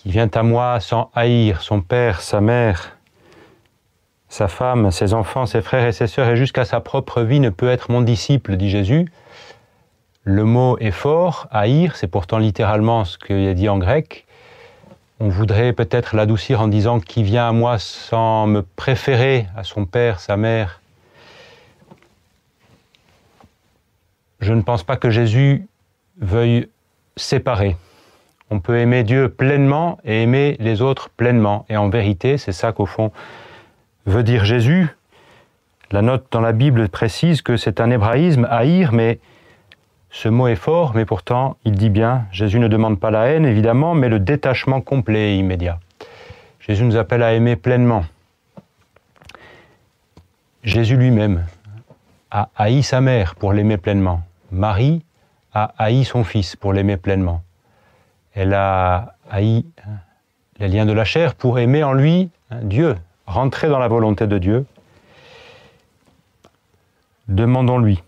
qui vient à moi sans haïr son père, sa mère, sa femme, ses enfants, ses frères et ses sœurs, et jusqu'à sa propre vie ne peut être mon disciple, dit Jésus. Le mot est fort, haïr, c'est pourtant littéralement ce qu'il est dit en grec. On voudrait peut-être l'adoucir en disant « qui vient à moi sans me préférer à son père, sa mère ». Je ne pense pas que Jésus veuille séparer. On peut aimer Dieu pleinement et aimer les autres pleinement. Et en vérité, c'est ça qu'au fond veut dire Jésus. La note dans la Bible précise que c'est un hébraïsme, haïr, mais ce mot est fort, mais pourtant, il dit bien, Jésus ne demande pas la haine, évidemment, mais le détachement complet et immédiat. Jésus nous appelle à aimer pleinement. Jésus lui-même a haï sa mère pour l'aimer pleinement. Marie a haï son fils pour l'aimer pleinement. Elle a haï les liens de la chair pour aimer en lui Dieu, rentrer dans la volonté de Dieu. Demandons-lui.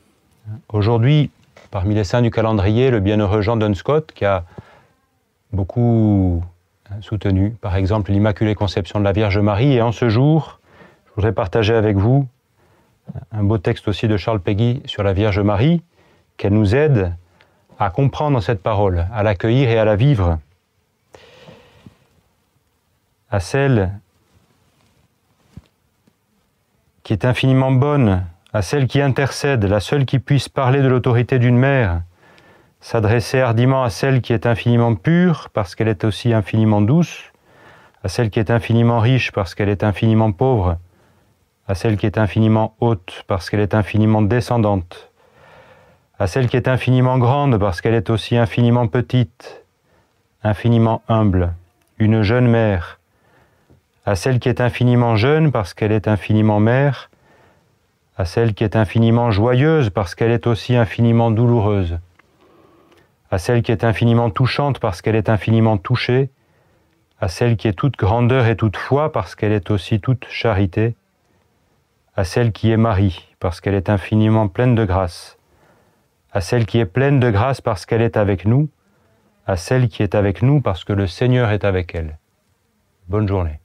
Aujourd'hui, parmi les saints du calendrier, le bienheureux Jean Dunscott, qui a beaucoup soutenu, par exemple, l'Immaculée Conception de la Vierge Marie. Et en ce jour, je voudrais partager avec vous un beau texte aussi de Charles Péguy sur la Vierge Marie, qu'elle nous aide à comprendre cette parole, à l'accueillir et à la vivre. À celle qui est infiniment bonne, à celle qui intercède, la seule qui puisse parler de l'autorité d'une mère, s'adresser hardiment à celle qui est infiniment pure, parce qu'elle est aussi infiniment douce, à celle qui est infiniment riche, parce qu'elle est infiniment pauvre, à celle qui est infiniment haute, parce qu'elle est infiniment descendante, à celle qui est infiniment grande, parce qu'elle est aussi infiniment petite, infiniment humble, une jeune mère, à celle qui est infiniment jeune, parce qu'elle est infiniment mère, à celle qui est infiniment joyeuse, parce qu'elle est aussi infiniment douloureuse, à celle qui est infiniment touchante, parce qu'elle est infiniment touchée, à celle qui est toute grandeur et toute foi, parce qu'elle est aussi toute charité, à celle qui est Marie, parce qu'elle est infiniment pleine de grâce, à celle qui est pleine de grâce parce qu'elle est avec nous, à celle qui est avec nous parce que le Seigneur est avec elle. Bonne journée.